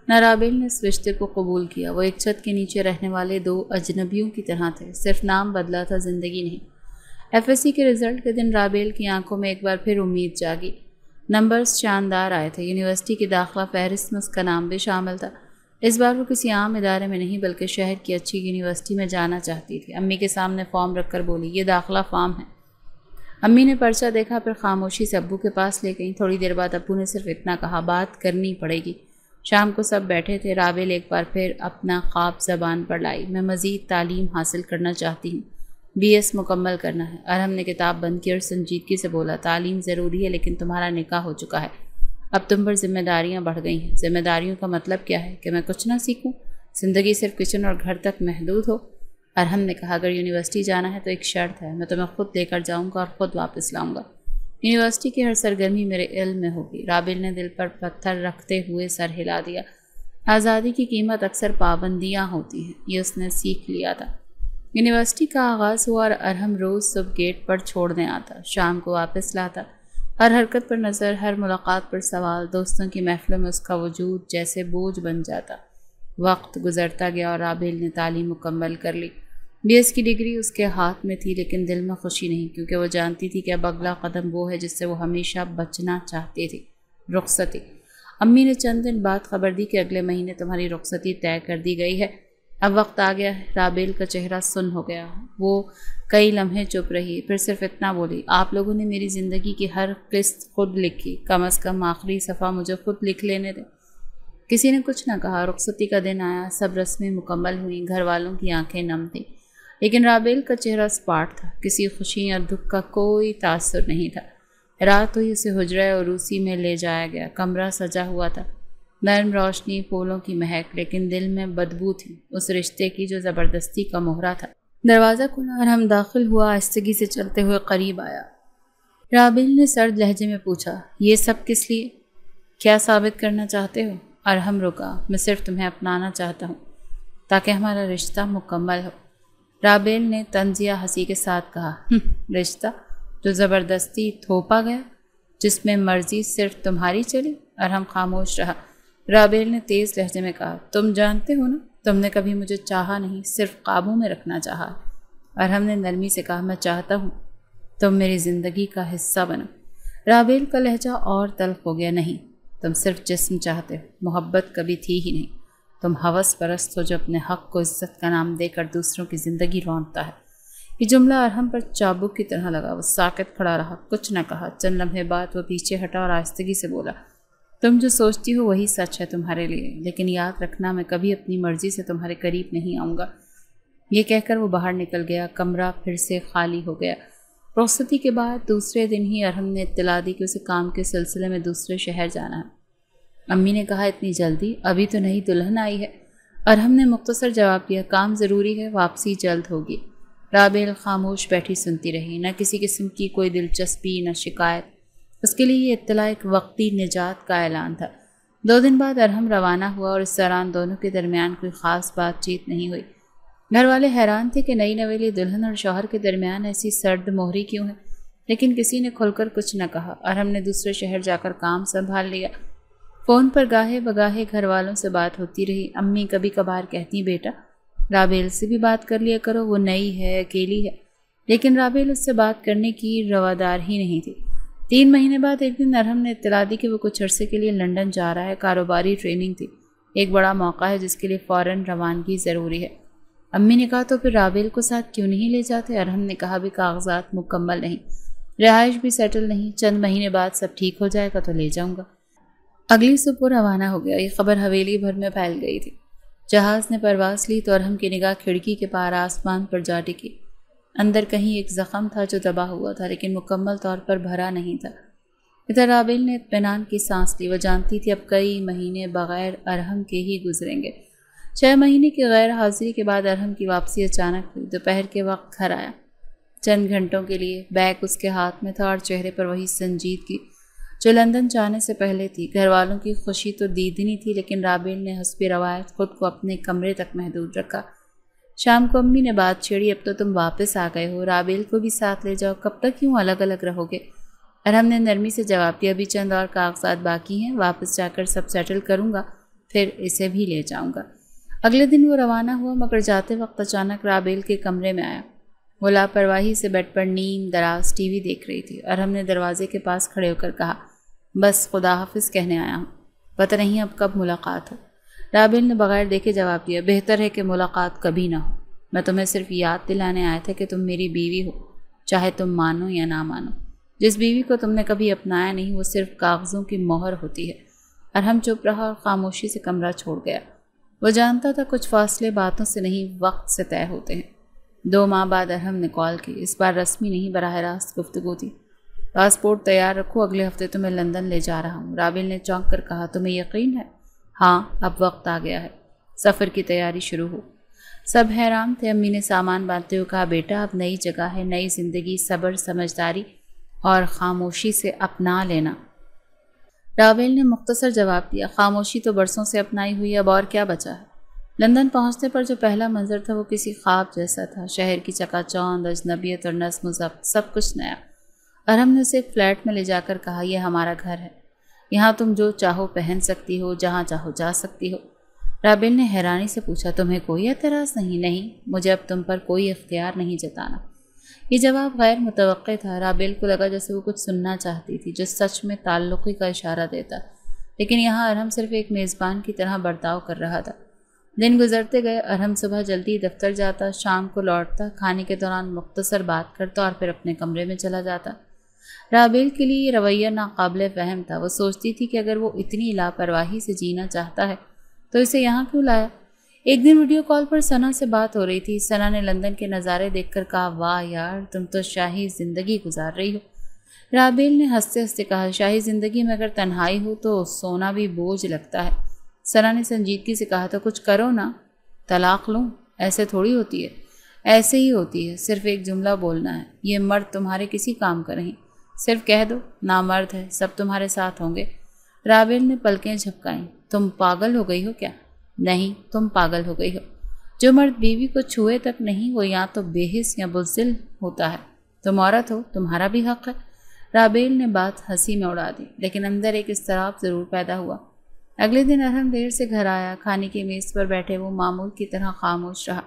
Speaker 1: نہ رابیل نے اس رشتے کو قبول کیا۔ وہ ایک چھت کے نیچے رہنے والے دو اجنبیوں کی طرح تھے، صرف نام بدلا تھا، زندگی نہیں۔ FSC کے رزلٹ کے دن رابیل کی آنکھوں میں ایک بار پھر امید جاگی۔ نمبرز شاندار آئے تھے، یونیورسٹی کی داخلہ فہرست میں اس کا نام بھی شامل تھا۔ اس بار وہ کسی عام ادارے میں نہیں بلکہ شہر کی اچھی یونیورسٹی میں جانا چاہتی تھی۔ امی کے سامنے فارم رکھ کر بولی، یہ داخلہ فارم ہے۔ امی نے پرچہ دیکھا، پھر خاموشی سے ابو کے پاس لے گئیں۔ تھوڑی دیر بعد ابو نے صرف اتنا کہا، بات کرنی پڑے گی۔ شام کو سب بیٹھے تھے۔ رابیل ایک بار پھر اپنا خواب زبان پر لائی، میں مزید تعلیم حاصل کرنا چاہتی ہوں، BS مکمل کرنا ہے۔ ارحم نے کتاب بند کی اور سنجیدگی سے بولا، تعلیم ضروری ہے لیکن تمہارا نکاح ہو چکا ہے، اب تم پر ذمہ داریاں بڑھ گئی ہیں۔ ذمہ داریوں کا مطلب کیا ہے؟ کہ میں کچھ نہ سیکھوں، زندگی صرف کچن اور گھر تک محدود ہو؟ ارحم نے کہا، اگر یونیورسٹی جانا ہے تو ایک شرط ہے، میں تمہیں خود لے کر جاؤں گا اور خود واپس لاؤں گا۔ یونیورسٹی کی ہر سرگرمی میرے علم میں ہوگی۔ رابیل نے دل پر پتھر رکھتے ہوئے سر ہلا دیا۔ آزادی کی قیمت اکثر پابندیاں ہوتی ہیں، یہ اس نے سیکھ لیا تھا۔ یونیورسٹی کا آغاز ہوا اور ارحم روز صبح گیٹ پر چھوڑنے آتا، شام کو واپس لاتا۔ ہر حرکت پر نظر، ہر ملاقات پر سوال، دوستوں کی محفلوں میں اس کا وجود جیسے بوجھ بن جاتا۔ وقت گزرتا گیا اور رابیل نے تعلیم مکمل کر لی۔ BS کی ڈگری اس کے ہاتھ میں تھی لیکن دل میں خوشی نہیں، کیونکہ وہ جانتی تھی کہ اب اگلا قدم وہ ہے جس سے وہ ہمیشہ بچنا چاہتی تھی، رخصتی۔ امی نے چند دن بعد خبر دی کہ اگلے مہینے تمہاری رخصتی طے کر دی گئی ہے، اب وقت آ گیا ہے۔ رابیل کا چہرہ سن ہو گیا، وہ کئی لمحے چپ رہی، پھر صرف اتنا بولی، آپ لوگوں نے میری زندگی کی ہر قسط خود لکھی، کم از کم آخری صفحہ مجھے خود لکھ لینے دیں۔ کسی نے کچھ نہ کہا۔ رخصتی کا دن آیا، سب رسمیں مکمل ہوئیں، گھر والوں کی آنکھیں نم تھیں، لیکن رابیل کا چہرہ سپاٹ تھا، کسی خوشی یا دکھ کا کوئی تاثر نہیں تھا۔ رات ہوئی، اسے حجرہ عروسی میں لے جایا گیا۔ کمرہ سجا ہوا تھا، نرم روشنی، پھولوں کی مہک، لیکن دل میں بدبو تھی، اس رشتے کی جو زبردستی کا مہرہ تھا۔ دروازہ کھلا اور ہم داخل ہوا، آہستگی سے چلتے ہوئے قریب آیا۔ رابیل نے سرد لہجے میں پوچھا، یہ سب کس لیے؟ کیا ثابت کرنا چاہتے ہو؟ ارحم رکا، میں صرف تمہیں اپنانا چاہتا ہوں تاکہ ہمارا رشتہ مکمل ہو۔ رابیل نے طنزیہ ہنسی کے ساتھ کہا، رشتہ جو زبردستی تھوپا گیا، جس میں مرضی صرف تمہاری چلی؟ ارحم خاموش رہا۔ رابیل نے تیز لہجے میں کہا، تم جانتے ہو نا، تم نے کبھی مجھے چاہا نہیں، صرف قابو میں رکھنا چاہا۔ ارحم نے نرمی سے کہا، میں چاہتا ہوں تم میری زندگی کا حصہ بنو۔ رابیل کا لہجہ اور تلخ ہو گیا، نہیں، تم صرف جسم چاہتے ہو، محبت کبھی تھی ہی نہیں، تم ہوس پرست ہو جو اپنے حق کو عزت کا نام دے کر دوسروں کی زندگی رونقتا ہے۔ یہ جملہ ارحم پر چابک کی طرح لگا، وہ ساکت کھڑا رہا، کچھ نہ کہا۔ چند لمحے بعد وہ پیچھے ہٹا اور آہستگی سے بولا، تم جو سوچتی ہو وہی سچ ہے تمہارے لیے، لیکن یاد رکھنا میں کبھی اپنی مرضی سے تمہارے قریب نہیں آؤں گا۔ یہ کہہ کر وہ باہر نکل گیا۔ کمرہ پھر سے خالی ہو گیا۔ رخصتی کے بعد دوسرے دن ہی ارحم نے اطلاع دی کہ اسے کام کے سلسلے میں دوسرے شہر جانا ہے۔ امی نے کہا، اتنی جلدی؟ ابھی تو نئی دلہن آئی ہے۔ ارحم نے مختصر جواب دیا، کام ضروری ہے، واپسی جلد ہوگی۔ رابیل خاموش بیٹھی سنتی رہی، نہ کسی قسم کی کوئی دلچسپی، نہ شکایت۔ اس کے لیے یہ اطلاع ایک وقتی نجات کا اعلان تھا۔ 2 دن بعد ارحم روانہ ہوا اور اس دوران دونوں کے درمیان کوئی خاص بات چیت نہیں ہوئی۔ گھر والے حیران تھے کہ نئی نویلی دلہن اور شوہر کے درمیان ایسی سرد مہری کیوں ہے، لیکن کسی نے کھل کر کچھ نہ کہا۔ ارحم نے دوسرے شہر جا کر کام سنبھال لیا۔ فون پر گاہے بگاہے گھر والوں سے بات ہوتی رہی۔ امی کبھی کبھار کہتی، بیٹا رابیل سے بھی بات کر لیا کرو، وہ نئی ہے، اکیلی ہے، لیکن رابیل اس سے بات کرنے کی روادار ہی نہیں تھی۔ 3 مہینے بعد ایک دن ارحم نے اطلاع دی کہ وہ کچھ عرصے کے لیے لندن جا رہا ہے۔ کاروباری ٹریننگ تھی، ایک بڑا موقع ہے جس کے لیے فوراً روانگی ضروری ہے۔ امی نے کہا، تو پھر رابیل کو ساتھ کیوں نہیں لے جاتے؟ ارحم نے کہا، بھی کاغذات مکمل نہیں، رہائش بھی سیٹل نہیں، چند مہینے بعد سب ٹھیک ہو جائے گا تو لے جاؤں گا۔ اگلی صبح روانہ ہو گیا۔ یہ خبر حویلی بھر میں پھیل گئی تھی۔ جہاز نے پرواز لی تو ارحم کی نگاہ کھڑکی کے پار آسمان پر جا ٹکی۔ اندر کہیں ایک زخم تھا جو دبا ہوا تھا، لیکن مکمل طور پر بھرا نہیں تھا۔ ادھر رابیل نے اطمینان کی سانس لی، وہ جانتی تھی اب کئی مہینے بغیر ارحم کے ہی گزریں گے۔ 6 مہینے کی غیر حاضری کے بعد ارحم کی واپسی اچانک ہوئی۔ دوپہر کے وقت گھر آیا، چند گھنٹوں کے لیے۔ بیگ اس کے ہاتھ میں تھا اور چہرے پر وہی سنجیدگی۔ جو لندن جانے سے پہلے تھی۔ گھر والوں کی خوشی تو دیدنی تھی، لیکن رابیل نے حسب روایت خود کو اپنے کمرے تک محدود رکھا۔ شام کو امی نے بات چھیڑی، اب تو تم واپس آ گئے ہو، رابیل کو بھی ساتھ لے جاؤ، کب تک یوں الگ الگ رہو گے؟ ارحم نے نرمی سے جواب دیا، ابھی چند اور کاغذات باقی ہیں، واپس جا کر سب سیٹل کروں گا، پھر اسے بھی لے جاؤں گا۔ اگلے دن وہ روانہ ہوا، مگر جاتے وقت اچانک رابیل کے کمرے میں آیا۔ وہ لاپرواہی سے بیڈ پر نیم دراز ٹی وی دیکھ رہی تھی۔ ارحم نے دروازے کے پاس کھڑے ہو کر کہا، بس خدا حافظ کہنے آیا ہوں، پتہ نہیں اب کب ملاقات ہو۔ رابیل نے بغیر دیکھے جواب دیا، بہتر ہے کہ ملاقات کبھی نہ ہو، میں تمہیں صرف یاد دلانے آیا تھا کہ تم میری بیوی ہو، چاہے تم مانو یا نہ مانو۔ جس بیوی کو تم نے کبھی اپنایا نہیں وہ صرف کاغذوں کی مہر ہوتی ہے۔ ارحم چپ رہا اور خاموشی سے کمرہ چھوڑ گیا۔ وہ جانتا تھا کچھ فاصلے باتوں سے نہیں وقت سے طے ہوتے ہیں۔ 2 ماہ بعد ارحم نے کال کی، اس بار رسمی نہیں، براہ راست گفتگو تھی۔ پاسپورٹ تیار رکھو، اگلے ہفتے تمہیں لندن لے جا رہا ہوں۔ رابیل نے چونک کر کہا، تمہیں یقین ہے؟ ہاں، اب وقت آ گیا ہے، سفر کی تیاری شروع ہو۔ سب حیران تھے۔ امی نے سامان باندھتے ہوئے کہا، بیٹا اب نئی جگہ ہے، نئی زندگی، صبر، سمجھداری اور خاموشی سے اپنا لینا۔ رابیل نے مختصر جواب دیا، خاموشی تو برسوں سے اپنائی ہوئی، اب اور کیا بچا ہے؟ لندن پہنچنے پر جو پہلا منظر تھا وہ کسی خواب جیسا تھا، شہر کی چکا چوند، اجنبیت اور نظم و ضبط، سب کچھ نیا۔ ارحم نے اسے ایک فلیٹ میں لے جا کر کہا، یہ ہمارا گھر ہے، یہاں تم جو چاہو پہن سکتی ہو، جہاں چاہو جا سکتی ہو۔ رابیل نے حیرانی سے پوچھا، تمہیں کوئی اعتراض نہیں؟ نہیں، مجھے اب تم پر کوئی اختیار نہیں جتانا۔ یہ جواب غیر متوقع تھا۔ رابیل کو لگا جیسے وہ کچھ سننا چاہتی تھی جو سچ میں تعلقی کا اشارہ دیتا، لیکن یہاں ارحم صرف ایک میزبان کی طرح برتاؤ کر رہا تھا۔ دن گزرتے گئے، ارحم صبح جلدی دفتر جاتا، شام کو لوٹتا، کھانے کے دوران مختصر بات کرتا اور پھر اپنے کمرے میں چلا جاتا۔ رابیل کے لیے یہ رویہ ناقابل فہم تھا۔ وہ سوچتی تھی کہ اگر وہ اتنی لاپرواہی سے جینا چاہتا ہے تو اسے یہاں کیوں لایا؟ ایک دن ویڈیو کال پر ثنا سے بات ہو رہی تھی۔ ثنا نے لندن کے نظارے دیکھ کر کہا، واہ یار، تم تو شاہی زندگی گزار رہی ہو۔ رابیل نے ہنستے ہنستے کہا، شاہی زندگی میں اگر تنہائی ہو تو سونا بھی بوجھ لگتا ہے۔ ثنا نے سنجیدگی سے کہا، تو کچھ کرو نا، طلاق لوں؟ ایسے تھوڑی ہوتی ہے۔ ایسے ہی ہوتی ہے، صرف ایک جملہ بولنا ہے، یہ مرد تمہارے کسی کام کا نہیں، صرف کہہ دو نامرد ہے، سب تمہارے ساتھ ہوں گے۔ رابیل نے پلکیں جھپکائیں، تم پاگل ہو گئی ہو کیا؟ نہیں، تم پاگل ہو گئی ہو۔ جو مرد بیوی کو چھوئے تک نہیں وہ یا تو بے حس یا بزدل ہوتا ہے۔ تم عورت ہو، تمہارا بھی حق ہے۔ رابیل نے بات ہنسی میں اڑا دی، لیکن اندر ایک اضطراب ضرور پیدا ہوا۔ اگلے دن ارحم دیر سے گھر آیا۔ کھانے کی میز پر بیٹھے وہ معمول کی طرح خاموش رہا۔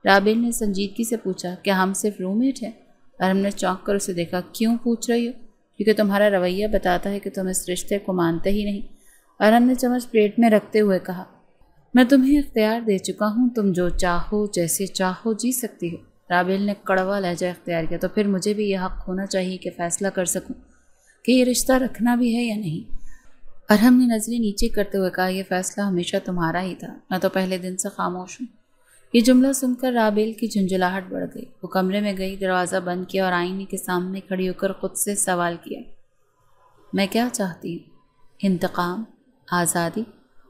Speaker 1: رابیل نے سنجیدگی سے پوچھا، کیا ہم صرف روم میٹ ہیں؟ ارحم نے چونک کر اسے دیکھا، کیوں پوچھ رہی ہو؟ کیونکہ تمہارا رویہ بتاتا ہے کہ تم اس رشتے کو مانتے ہی نہیں۔ ارحم نے چمچ پلیٹ میں رکھتے ہوئے کہا، میں تمہیں اختیار دے چکا ہوں، تم جو چاہو جیسے چاہو جی سکتی ہو۔ رابیل نے کڑوا لہجہ اختیار کیا، تو پھر مجھے بھی یہ حق ہونا چاہیے کہ فیصلہ کر سکوں کہ یہ رشتہ رکھنا بھی ہے یا نہیں۔ ارحم نے نظریں نیچے کرتے ہوئے کہا، یہ فیصلہ ہمیشہ تمہارا ہی تھا، میں تو پہلے دن سے خاموش ہوں۔ یہ جملہ سن کر رابیل کی جھنجھلاہٹ بڑھ گئی۔ وہ کمرے میں گئی، دروازہ بند کیا اور آئینے کے سامنے کھڑی ہو کر خود سے سوال کیا، میں کیا چاہتی ہوں؟ انتقام؟ آزادی؟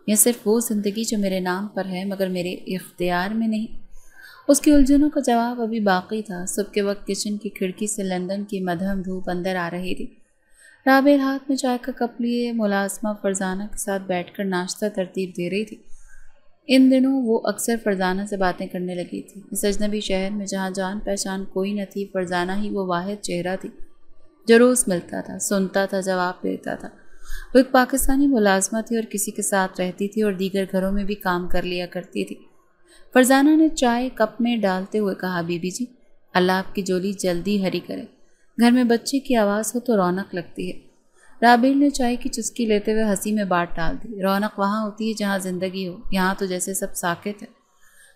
Speaker 1: یا صرف وہ زندگی جو میرے نام پر ہے مگر میرے اختیار میں نہیں؟ اس کی الجھنوں کا جواب ابھی باقی تھا۔ صبح کے وقت کچن کی کھڑکی سے لندن کی مدھم دھوپ اندر آ رہی تھی۔ رابیل ہاتھ میں چائے کا کپ لیے ملازمہ فرزانہ کے ساتھ بیٹھ کر ناشتہ ترتیب دے رہی تھی۔ ان دنوں وہ اکثر فرزانہ سے باتیں کرنے لگی تھی۔ اس اجنبی شہر میں جہاں جان پہچان کوئی نہ تھی، فرزانہ ہی وہ واحد چہرہ تھی جو روز ملتا تھا، سنتا تھا، جواب دیتا تھا۔ وہ ایک پاکستانی ملازمہ تھی اور کسی کے ساتھ رہتی تھی اور دیگر گھروں میں بھی کام کر لیا کرتی تھی۔ فرزانہ نے چائے کپ میں ڈالتے ہوئے کہا، بی بی جی، اللہ آپ کی جولی جلدی ہری کرے، گھر میں بچے کی آواز ہو تو رونق لگتی ہے۔ رابیل نے چائے کی چسکی لیتے ہوئے ہنسی میں بات ڈال دی، رونق وہاں ہوتی ہے جہاں زندگی ہو، یہاں تو جیسے سب ساکت ہے۔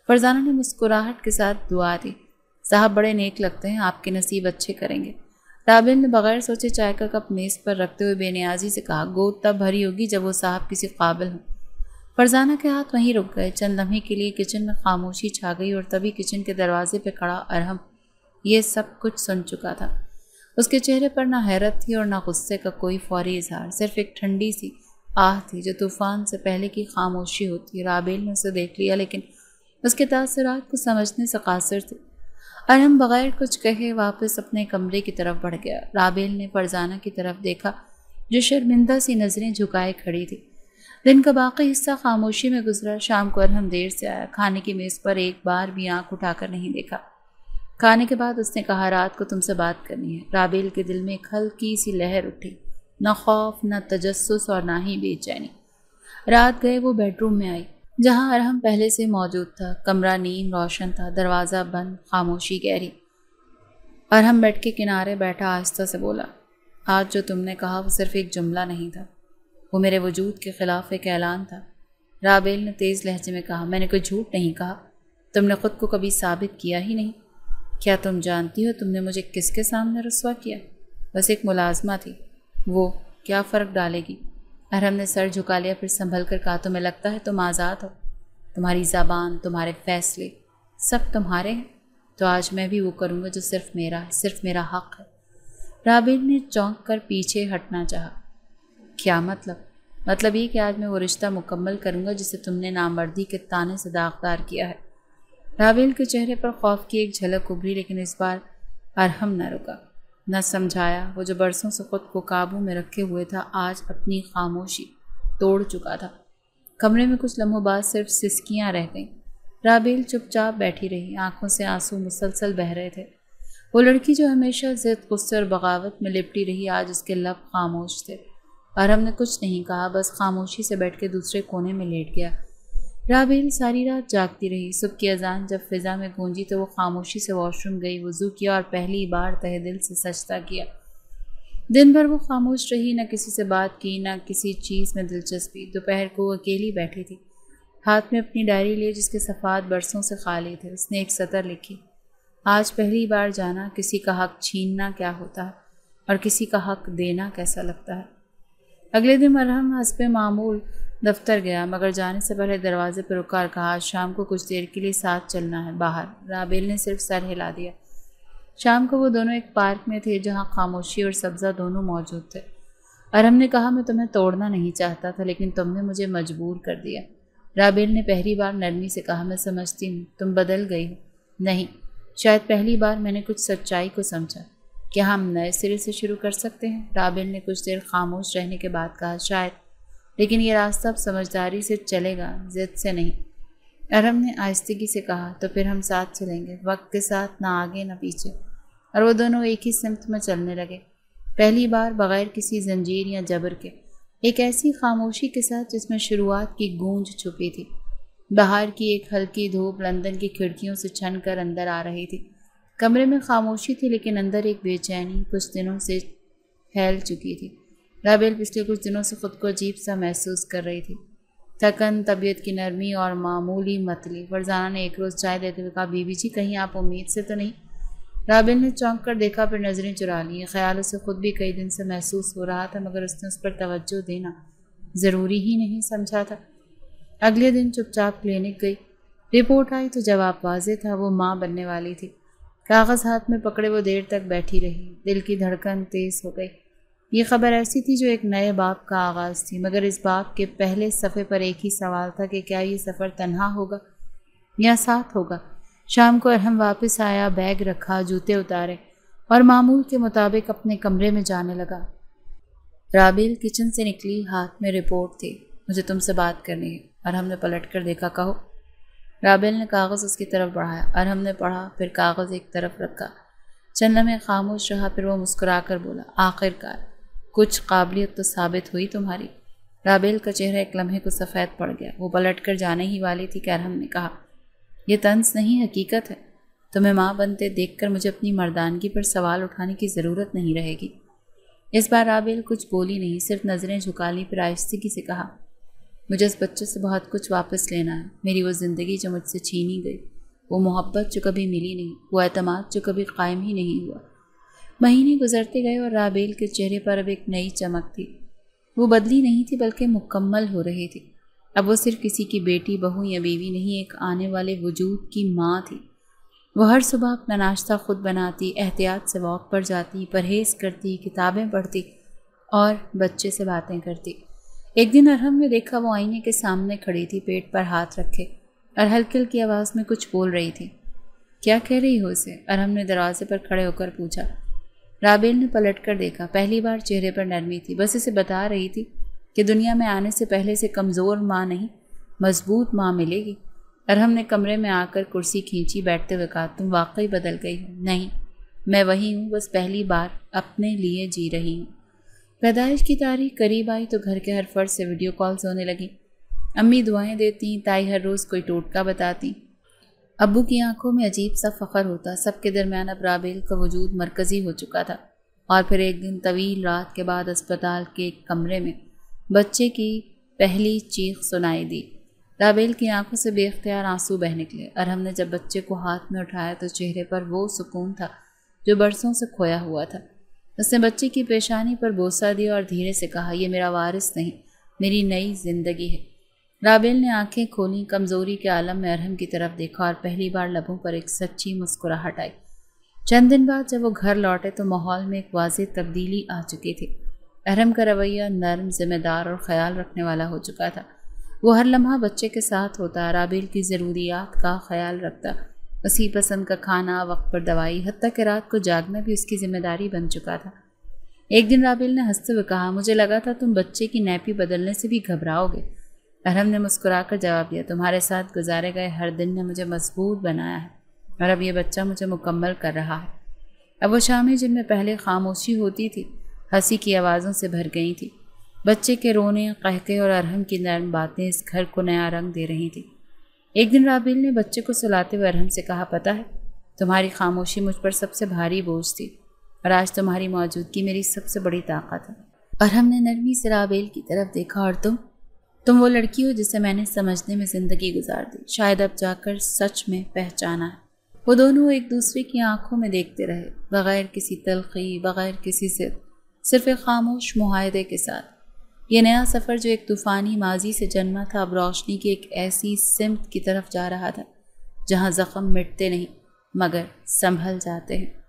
Speaker 1: فرزانہ نے مسکراہٹ کے ساتھ دعا دی، صاحب بڑے نیک لگتے ہیں، آپ کے نصیب اچھے کریں گے۔ رابیل نے بغیر سوچے چائے کا کپ میز پر رکھتے ہوئے بے نیازی سے کہا، گود تب بھری ہوگی جب وہ صاحب کسی قابل ہوں۔ فرزانہ کے ہاتھ وہیں رک گئے۔ چند لمحے کے لیے کچن میں خاموشی چھا گئی اور تبھی کچن کے دروازے پہ کھڑا ارحم یہ سب کچھ سن چکا تھا۔ اس کے چہرے پر نہ حیرت تھی اور نہ غصے کا کوئی فوری اظہار، صرف ایک ٹھنڈی سی آہ تھی جو طوفان سے پہلے کی خاموشی ہوتی۔ رابیل نے اسے دیکھ لیا لیکن اس کے تاثرات کو سمجھنے سے قاصر تھے۔ ارحم بغیر کچھ کہے واپس اپنے کمرے کی طرف بڑھ گیا۔ رابیل نے فرزانہ کی طرف دیکھا، جو شرمندہ سی نظریں جھکائے کھڑی تھی۔ دن کا باقی حصہ خاموشی میں گزرا۔ شام کو ارحم دیر سے آیا، کھانے کی میز پر ایک بار بھی آنکھ اٹھا کر نہیں دیکھا۔ کھانے کے بعد اس نے کہا، رات کو تم سے بات کرنی ہے۔ رابیل کے دل میں ایک ہلکی سی لہر اٹھی، نہ خوف، نہ تجسس اور نہ ہی بے چینی۔ رات گئے وہ بیڈ روم میں آئی جہاں ارحم پہلے سے موجود تھا۔ کمرہ نیم روشن تھا، دروازہ بند، خاموشی گہری۔ ارحم بیڈ کے کنارے بیٹھا آہستہ سے بولا، آج جو تم نے کہا وہ صرف ایک جملہ نہیں تھا، وہ میرے وجود کے خلاف ایک اعلان تھا۔ رابیل نے تیز لہجے میں کہا، میں نے کوئی جھوٹ نہیں کہا، تم نے خود کو کبھی ثابت کیا ہی نہیں۔ کیا تم جانتی ہو تم نے مجھے کس کے سامنے رسوا کیا؟ بس ایک ملازمہ تھی، وہ کیا فرق ڈالے گی؟ ارحم نے سر جھکا لیا، پھر سنبھل کر کہا، تمہیں لگتا ہے تم آزاد ہو، تمہاری زبان، تمہارے فیصلے سب تمہارے ہیں، تو آج میں بھی وہ کروں گا جو صرف میرا ہے، صرف میرا حق ہے۔ رابیل نے چونک کر پیچھے ہٹنا چاہا۔ کیا مطلب؟ مطلب یہ کہ آج میں وہ رشتہ مکمل کروں گا جسے تم نے نامردی کے طانے سے داغدار کیا ہے۔ رابیل کے چہرے پر خوف کی ایک جھلک ابھری، لیکن اس بار ارحم نہ رکا، نہ سمجھایا۔ وہ جو برسوں سے خود کو قابو میں رکھے ہوئے تھا، آج اپنی خاموشی توڑ چکا تھا۔ کمرے میں کچھ لمحوں بعد صرف سسکیاں رہ گئیں۔ رابیل چپ چاپ بیٹھی رہی، آنکھوں سے آنسو مسلسل بہہ رہے تھے۔ وہ لڑکی جو ہمیشہ ضد، غصے اور بغاوت میں لپٹی رہی، آج اس کے لب خاموش تھے۔ ارحم نے کچھ نہیں کہا، بس خاموشی سے بیٹھ کے دوسرے کونے میں لیٹ گیا۔ رابیل ساری رات جاگتی رہی۔ صبح کی اذان جب فضا میں گونجی تو وہ خاموشی سے واش روم گئی، وضو کیا اور پہلی بار تہہ دل سے سجدہ کیا۔ دن بھر وہ خاموش رہی، نہ کسی سے بات کی، نہ کسی چیز میں دلچسپی۔ دوپہر کو وہ اکیلی بیٹھی تھی، ہاتھ میں اپنی ڈائری لیے جس کے صفحات برسوں سے خالی تھے۔ اس نے ایک سطر لکھی، آج پہلی بار جانا کسی کا حق چھیننا کیا ہوتا ہے اور کسی کا حق دینا کیسا لگتا ہے۔ اگلے دن ارحم حسب معمول دفتر گیا، مگر جانے سے پہلے دروازے پر رکا اور کہا، آج شام کو کچھ دیر کے لیے ساتھ چلنا ہے باہر۔ رابیل نے صرف سر ہلا دیا۔ شام کو وہ دونوں ایک پارک میں تھے جہاں خاموشی اور سبزہ دونوں موجود تھے۔ ارحم نے کہا، میں تمہیں توڑنا نہیں چاہتا تھا، لیکن تم نے مجھے مجبور کر دیا۔ رابیل نے پہلی بار نرمی سے کہا، میں سمجھتی ہوں تم بدل گئی ہو۔ نہیں، شاید پہلی بار میں نے کچھ سچائی کو سمجھا۔ کیا ہم نئے سرے سے شروع کر سکتے ہیں؟ رابیل نے کچھ دیر خاموش رہنے کے بعد کہا، شاید، لیکن یہ راستہ اب سمجھداری سے چلے گا، ضد سے نہیں۔ ارحم نے آہستگی سے کہا، تو پھر ہم ساتھ چلیں گے، وقت کے ساتھ، نہ آگے نہ پیچھے۔ اور وہ دونوں ایک ہی سمت میں چلنے لگے، پہلی بار بغیر کسی زنجیر یا جبر کے، ایک ایسی خاموشی کے ساتھ جس میں شروعات کی گونج چھپی تھی۔ باہر کی ایک ہلکی دھوپ لندن کی کھڑکیوں سے چھن کر اندر آ رہی تھی۔ کمرے میں خاموشی تھی، لیکن اندر ایک بے چینی کچھ دنوں سے پھیل چکی تھی۔ رابیل پچھلے کچھ دنوں سے خود کو عجیب سا محسوس کر رہی تھی، تھکن، طبیعت کی نرمی اور معمولی متلی۔ فرزانہ نے ایک روز چائے دیتے ہوئے کہا، بی بی جی کہیں آپ امید سے تو نہیں؟ رابیل نے چونک کر دیکھا، پھر نظریں چرا لیں۔ یہ خیال اسے خود بھی کئی دن سے محسوس ہو رہا تھا، مگر اس نے اس پر توجہ دینا ضروری ہی نہیں سمجھا تھا۔ اگلے دن چپ چاپ کلینک گئی۔ رپورٹ آئی تو جواب واضح تھا، وہ ماں بننے والی تھی۔ کاغذ ہاتھ میں پکڑے وہ دیر تک بیٹھی رہی، دل کی دھڑکن تیز ہو گئی۔ یہ خبر ایسی تھی جو ایک نئے باب کا آغاز تھی، مگر اس باب کے پہلے صفحے پر ایک ہی سوال تھا کہ کیا یہ سفر تنہا ہوگا یا ساتھ ہوگا۔ شام کو ارحم واپس آیا، بیگ رکھا، جوتے اتارے اور معمول کے مطابق اپنے کمرے میں جانے لگا۔ رابیل کچن سے نکلی، ہاتھ میں رپورٹ تھی۔ مجھے تم سے بات کرنی ہے۔ ارحم نے پلٹ کر دیکھا، کہو۔ رابیل نے کاغذ اس کی طرف بڑھایا۔ ارحم نے پڑھا، پھر کاغذ ایک طرف رکھا، چند لمحے خاموش رہا، پھر وہ مسکرا کر بولا، آخر کار کچھ قابلیت تو ثابت ہوئی تمہاری۔ رابیل کا چہرہ ایک لمحے کو سفید پڑ گیا۔ وہ پلٹ کر جانے ہی والی تھی کہ ارحم نے کہا، یہ طنز نہیں، حقیقت ہے۔ تمہیں ماں بنتے دیکھ کر مجھے اپنی مردانگی پر سوال اٹھانے کی ضرورت نہیں رہے گی۔ اس بار رابیل کچھ بولی نہیں، صرف نظریں جھکا لیں، پھر آہستگی سے کہا، مجھے اس بچے سے بہت کچھ واپس لینا ہے۔ میری وہ زندگی جو مجھ سے چھینی گئی، وہ محبت جو کبھی ملی نہیں، وہ اعتماد جو کبھی قائم ہی نہیں ہوا۔ مہینے گزرتے گئے اور رابیل کے چہرے پر اب ایک نئی چمک تھی۔ وہ بدلی نہیں تھی بلکہ مکمل ہو رہی تھی۔ اب وہ صرف کسی کی بیٹی، بہو یا بیوی نہیں، ایک آنے والے وجود کی ماں تھی۔ وہ ہر صبح اپنا ناشتہ خود بناتی، احتیاط سے واک پر جاتی، پرہیز کرتی، کتابیں پڑھتی اور بچے سے باتیں کرتی۔ ایک دن ارحم نے دیکھا وہ آئینے کے سامنے کھڑی تھی، پیٹ پر ہاتھ رکھے، اور ہلکی ہلکی آواز میں کچھ بول رہی تھی۔ کیا کہہ رہی ہو اسے؟ ارحم نے دروازے پر کھڑے ہو کر پوچھا۔ رابیل نے پلٹ کر دیکھا۔ پہلی بار چہرے پر نرمی تھی، بس اسے بتا رہی تھی کہ دنیا میں آنے سے پہلے سے کمزور ماں نہیں، مضبوط ماں ملے گی۔ ارحم نے کمرے میں آ کر کرسی کھینچی، بیٹھتے ہوئے کہا، تم واقعی بدل گئی ہو۔ نہیں، میں وہی ہوں، بس پہلی بار اپنے لیے جی رہی ہوں۔ پیدائش کی تاریخ قریب آئی تو گھر کے ہر فرد سے ویڈیو کالز ہونے لگیں۔ امی دعائیں دیتی، تائی ہر روز کوئی ٹوٹکا بتاتی، ابو کی آنکھوں میں عجیب سا فخر ہوتا۔ سب کے درمیان اب رابیل کا وجود مرکزی ہو چکا تھا۔ اور پھر ایک دن طویل رات کے بعد اسپتال کے ایک کمرے میں بچے کی پہلی چیخ سنائی دی۔ رابیل کی آنکھوں سے بے اختیار آنسو بہہ نکلے۔ ارحم نے جب بچے کو ہاتھ میں اٹھایا تو چہرے پر وہ سکون تھا جو برسوں سے کھویا ہوا تھا۔ اس نے بچے کی پیشانی پر بوسہ دیا اور دھیرے سے کہا، یہ میرا وارث نہیں، میری نئی زندگی ہے۔ رابیل نے آنکھیں کھولیں، کمزوری کے عالم میں ارحم کی طرف دیکھا اور پہلی بار لبوں پر ایک سچی مسکراہٹ آئی۔ چند دن بعد جب وہ گھر لوٹے تو ماحول میں ایک واضح تبدیلی آ چکی تھی۔ ارحم کا رویہ نرم، ذمہ دار اور خیال رکھنے والا ہو چکا تھا۔ وہ ہر لمحہ بچے کے ساتھ ہوتا، رابیل کی ضروریات کا خیال رکھتا، اس کی پسند کا کھانا، وقت پر دوائی، حتیٰ کہ رات کو جاگنا بھی اس کی ذمہ داری بن چکا تھا۔ ایک دن رابیل نے ہنستے ہوئے کہا، مجھے لگا تھا تم بچے کی نیپی بدلنے سے بھی گھبراؤ گے۔ ارحم نے مسکرا کر جواب دیا، تمہارے ساتھ گزارے گئے ہر دن نے مجھے مضبوط بنایا ہے اور اب یہ بچہ مجھے مکمل کر رہا ہے۔ اب وہ شامیں جن میں پہلے خاموشی ہوتی تھی ہنسی کی آوازوں سے بھر گئی تھی۔ بچے کے رونے، قہقہے اور ارحم کی نرم باتیں اس گھر کو نیا رنگ دے رہی تھی۔ ایک دن رابیل نے بچے کو سلاتے ہوئے ارحم سے کہا، پتہ ہے تمہاری خاموشی مجھ پر سب سے بھاری بوجھ تھی اور آج تمہاری موجودگی میری سب سے بڑی طاقت ہے۔ ارحم نے نرمی سے رابیل کی طرف دیکھا، اور تم وہ لڑکی ہو جسے میں نے سمجھنے میں زندگی گزار دی، شاید اب جا کر سچ میں پہچانا ہے۔ وہ دونوں ایک دوسرے کی آنکھوں میں دیکھتے رہے، بغیر کسی تلخی، بغیر کسی ضد، صرف ایک خاموش معاہدے کے ساتھ۔ یہ نیا سفر جو ایک طوفانی ماضی سے جنما تھا اب روشنی کی ایک ایسی سمت کی طرف جا رہا تھا جہاں زخم مٹتے نہیں مگر سنبھل جاتے ہیں۔